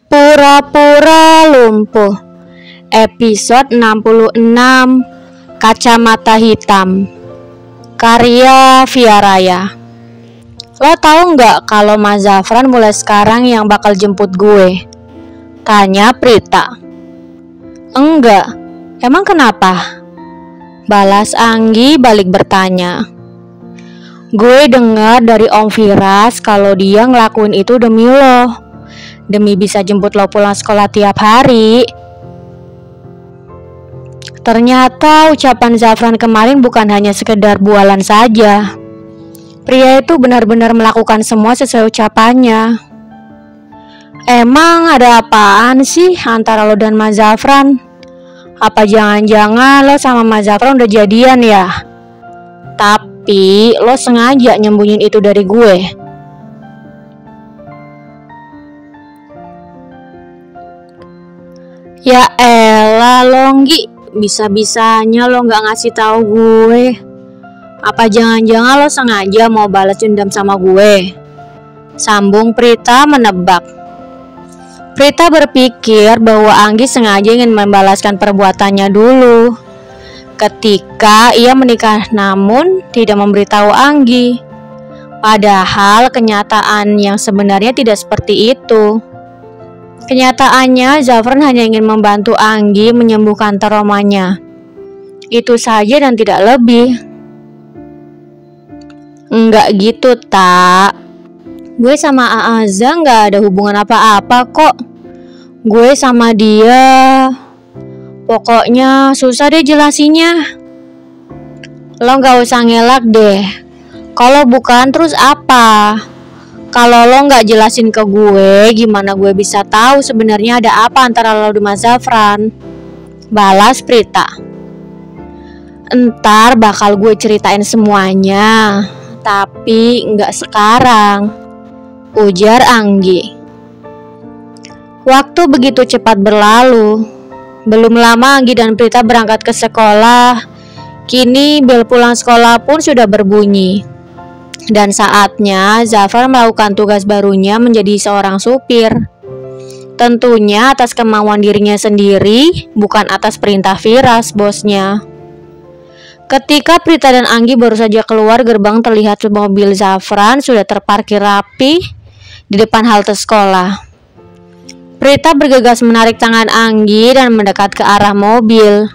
Pura-pura lumpuh. Episode 66. Kacamata Hitam. Karya Via Raya. Lo tahu nggak kalau Mas Zafran mulai sekarang yang bakal jemput gue? Tanya Prita. Enggak. Emang kenapa? Balas Anggi balik bertanya. Gue dengar dari Om Firas kalau dia ngelakuin itu demi lo. Demi bisa jemput lo pulang sekolah tiap hari. Ternyata ucapan Zafran kemarin bukan hanya sekedar bualan saja. Pria itu benar-benar melakukan semua sesuai ucapannya. Emang ada apaan sih antara lo dan Mas Zafran? Apa jangan-jangan lo sama Mas Zafran udah jadian ya? Tapi lo sengaja nyembunyiin itu dari gue. Ya elah Longgi, bisa-bisanya lo gak ngasih tahu gue. Apa jangan-jangan lo sengaja mau balas dendam sama gue? Sambung Prita menebak. Prita berpikir bahwa Anggi sengaja ingin membalaskan perbuatannya dulu ketika ia menikah, namun tidak memberitahu Anggi. Padahal kenyataan yang sebenarnya tidak seperti itu. Kenyataannya Zafran hanya ingin membantu Anggi menyembuhkan traumanya. Itu saja dan tidak lebih. Enggak gitu, tak. Gue sama Aaza enggak ada hubungan apa-apa kok. Gue sama dia, pokoknya susah deh jelasinnya. Lo enggak usah ngelak deh. Kalau bukan terus apa? Kalau lo nggak jelasin ke gue, gimana gue bisa tahu sebenarnya ada apa antara lo dan Mas Zafran? Balas Prita. Entar bakal gue ceritain semuanya, tapi nggak sekarang. Ujar Anggi. Waktu begitu cepat berlalu. Belum lama Anggi dan Prita berangkat ke sekolah. Kini bel pulang sekolah pun sudah berbunyi. Dan saatnya Zafran melakukan tugas barunya menjadi seorang supir. Tentunya atas kemauan dirinya sendiri, bukan atas perintah Firas, bosnya. Ketika Prita dan Anggi baru saja keluar gerbang, terlihat mobil Zafran sudah terparkir rapi di depan halte sekolah. Prita bergegas menarik tangan Anggi dan mendekat ke arah mobil.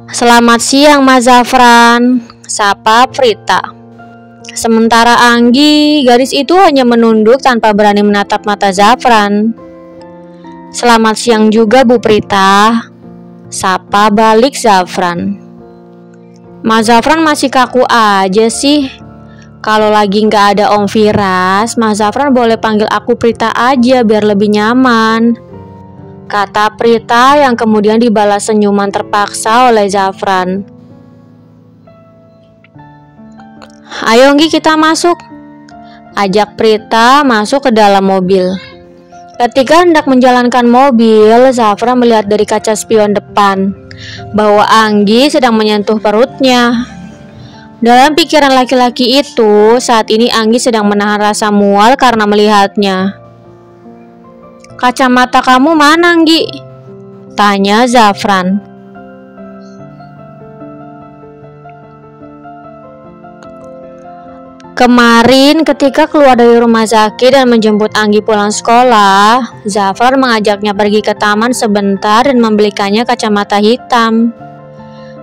Selamat siang Mas Zafran, sapa Prita. Sementara Anggi, gadis itu hanya menunduk tanpa berani menatap mata Zafran. Selamat siang juga Bu Prita, sapa balik Zafran. Mas Zafran masih kaku aja sih. Kalau lagi gak ada Om Firas, Mas Zafran boleh panggil aku Prita aja biar lebih nyaman, kata Prita yang kemudian dibalas senyuman terpaksa oleh Zafran. Ayo Nggi, kita masuk, ajak Prita masuk ke dalam mobil. Ketika hendak menjalankan mobil, Zafran melihat dari kaca spion depan bahwa Anggi sedang menyentuh perutnya. Dalam pikiran laki-laki itu, saat ini Anggi sedang menahan rasa mual karena melihatnya. Kacamata kamu mana, Nggi? Tanya Zafran. Kemarin ketika keluar dari rumah sakit dan menjemput Anggi pulang sekolah, Zafran mengajaknya pergi ke taman sebentar dan membelikannya kacamata hitam.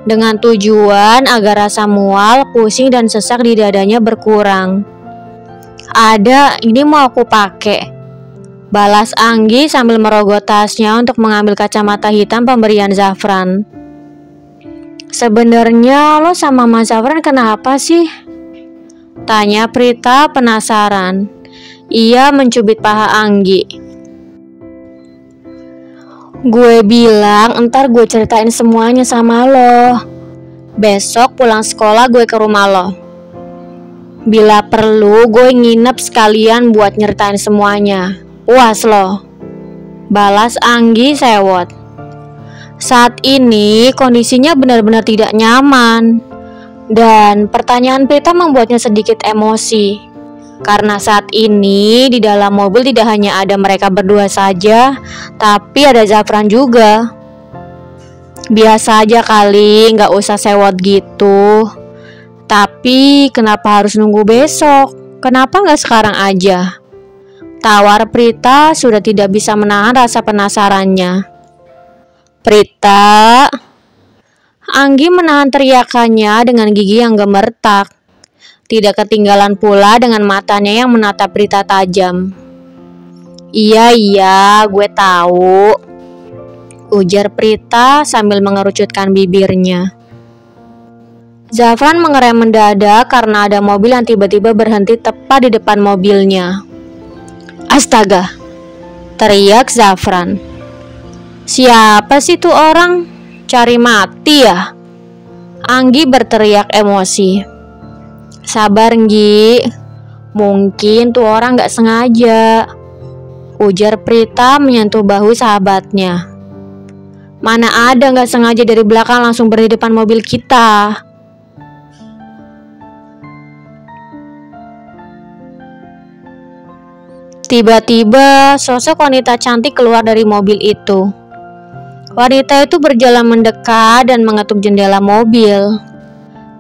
Dengan tujuan agar rasa mual, pusing dan sesak di dadanya berkurang. Ada, ini mau aku pakai, balas Anggi sambil merogoh tasnya untuk mengambil kacamata hitam pemberian Zafran. Sebenarnya lo sama Mas Zafran kenapa sih? Tanya Prita penasaran. Ia mencubit paha Anggi. Gue bilang entar gue ceritain semuanya sama lo. Besok pulang sekolah gue ke rumah lo. Bila perlu gue nginep sekalian buat nyeritain semuanya. Puas lo, balas Anggi sewot. Saat ini kondisinya benar-benar tidak nyaman, dan pertanyaan Prita membuatnya sedikit emosi. Karena saat ini di dalam mobil tidak hanya ada mereka berdua saja, tapi ada Zafran juga. Biasa aja kali, nggak usah sewot gitu. Tapi kenapa harus nunggu besok? Kenapa nggak sekarang aja? Tawar Prita sudah tidak bisa menahan rasa penasarannya. Prita, Anggi menahan teriakannya dengan gigi yang gemertak. Tidak ketinggalan pula dengan matanya yang menatap Prita tajam. Iya, gue tahu, ujar Prita sambil mengerucutkan bibirnya. Zafran mengerem mendadak karena ada mobil yang tiba-tiba berhenti tepat di depan mobilnya. Astaga, teriak Zafran. Siapa sih tuh orang? Cari mati ya? Anggi berteriak emosi. Sabar Nggi, mungkin tuh orang gak sengaja, ujar Prita menyentuh bahu sahabatnya. Mana ada gak sengaja dari belakang langsung berada di depan mobil kita. Tiba-tiba sosok wanita cantik keluar dari mobil itu. Wanita itu berjalan mendekat dan mengetuk jendela mobil.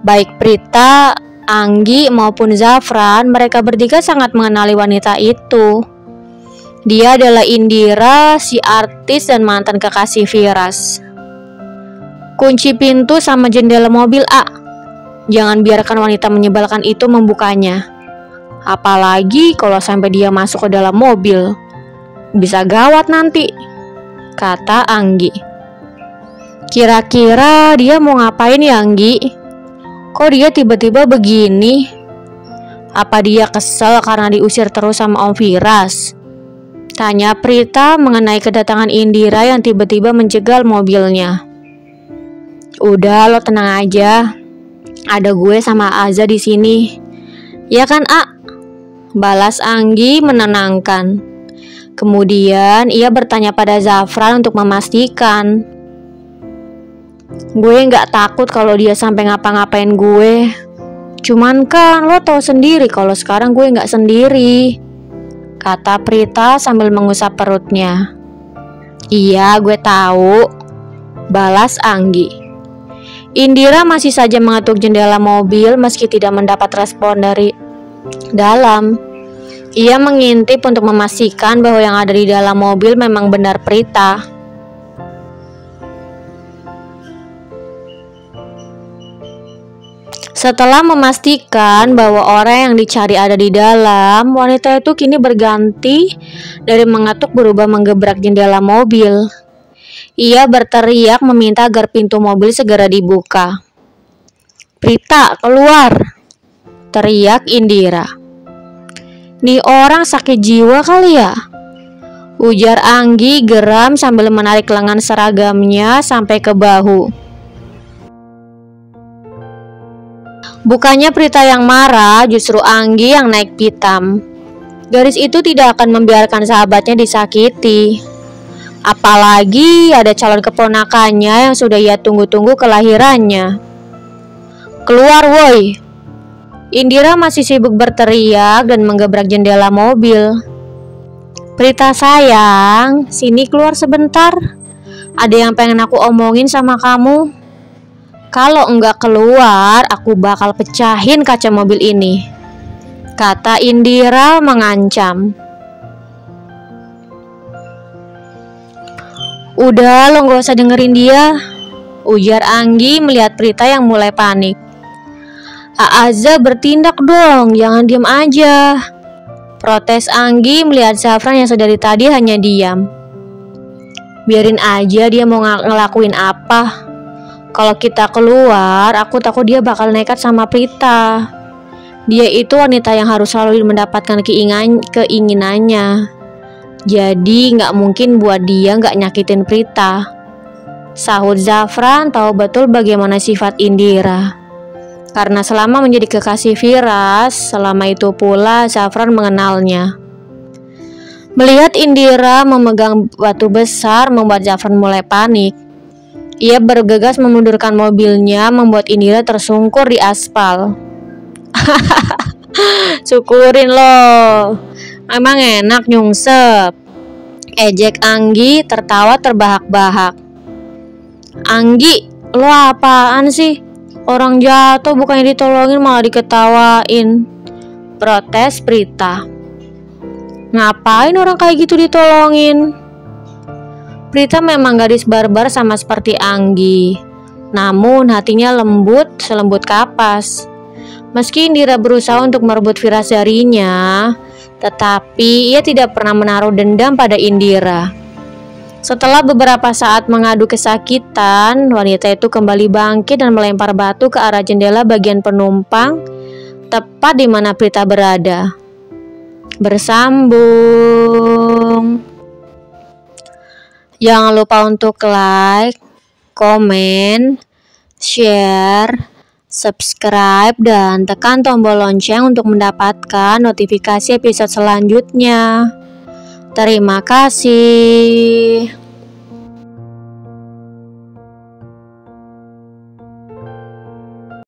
Baik Prita, Anggi maupun Zafran, mereka bertiga sangat mengenali wanita itu. Dia adalah Indira, si artis dan mantan kekasih Firas. Kunci pintu sama jendela mobil, A. Jangan biarkan wanita menyebalkan itu membukanya. Apalagi kalau sampai dia masuk ke dalam mobil. Bisa gawat nanti, kata Anggi. Kira-kira dia mau ngapain ya Anggi? Kok dia tiba-tiba begini? Apa dia kesel karena diusir terus sama Om Firas? Tanya Prita mengenai kedatangan Indira yang tiba-tiba mencegal mobilnya. Udah, lo tenang aja. Ada gue sama Aza di sini. Ya kan, A? Balas Anggi menenangkan. Kemudian ia bertanya pada Zafran untuk memastikan. Gue gak takut kalau dia sampai ngapa-ngapain gue. Cuman kan lo tahu sendiri kalau sekarang gue gak sendiri, kata Prita sambil mengusap perutnya. Iya, gue tahu, balas Anggi. Indira masih saja mengetuk jendela mobil meski tidak mendapat respon dari dalam. Ia mengintip untuk memastikan bahwa yang ada di dalam mobil memang benar Prita. Setelah memastikan bahwa orang yang dicari ada di dalam, wanita itu kini berganti dari mengetuk berubah menggebrak jendela mobil. Ia berteriak meminta agar pintu mobil segera dibuka. Prita, keluar! Teriak Indira. Nih orang sakit jiwa kali ya? Ujar Anggi geram sambil menarik lengan seragamnya sampai ke bahu. Bukannya Prita yang marah, justru Anggi yang naik pitam. Gadis itu tidak akan membiarkan sahabatnya disakiti. Apalagi ada calon keponakannya yang sudah ia tunggu-tunggu kelahirannya. Keluar woi! Indira masih sibuk berteriak dan menggebrak jendela mobil. Prita sayang, sini keluar sebentar. Ada yang pengen aku omongin sama kamu. Kalau enggak keluar, aku bakal pecahin kaca mobil ini, kata Indira mengancam. Udah, lo gak usah dengerin dia, ujar Anggi melihat Prita yang mulai panik. Aaza bertindak dong, jangan diam aja, protes Anggi melihat Zafran yang sedari tadi hanya diam. Biarin aja dia mau ngelakuin apa. Kalau kita keluar, aku takut dia bakal nekat sama Prita. Dia itu wanita yang harus selalu mendapatkan keinginannya. Jadi gak mungkin buat dia gak nyakitin Prita. Sahut Zafran tahu betul bagaimana sifat Indira. Karena selama menjadi kekasih Firas, selama itu pula Zafran mengenalnya. Melihat Indira memegang batu besar membuat Zafran mulai panik. Ia bergegas memundurkan mobilnya membuat Indira tersungkur di aspal. Syukurin lo. Emang enak nyungsep. Ejek Anggi tertawa terbahak-bahak. Anggi, lo apaan sih? Orang jatuh bukannya ditolongin malah diketawain. Protes Prita. Ngapain orang kayak gitu ditolongin? Prita memang gadis barbar sama seperti Anggi. Namun hatinya lembut selembut kapas. Meski Indira berusaha untuk merebut Firas darinya, tetapi ia tidak pernah menaruh dendam pada Indira. Setelah beberapa saat mengadu kesakitan, wanita itu kembali bangkit dan melempar batu ke arah jendela bagian penumpang, tepat di mana Prita berada. Bersambung. Jangan lupa untuk like, komen, share, subscribe, dan tekan tombol lonceng untuk mendapatkan notifikasi episode selanjutnya. Terima kasih.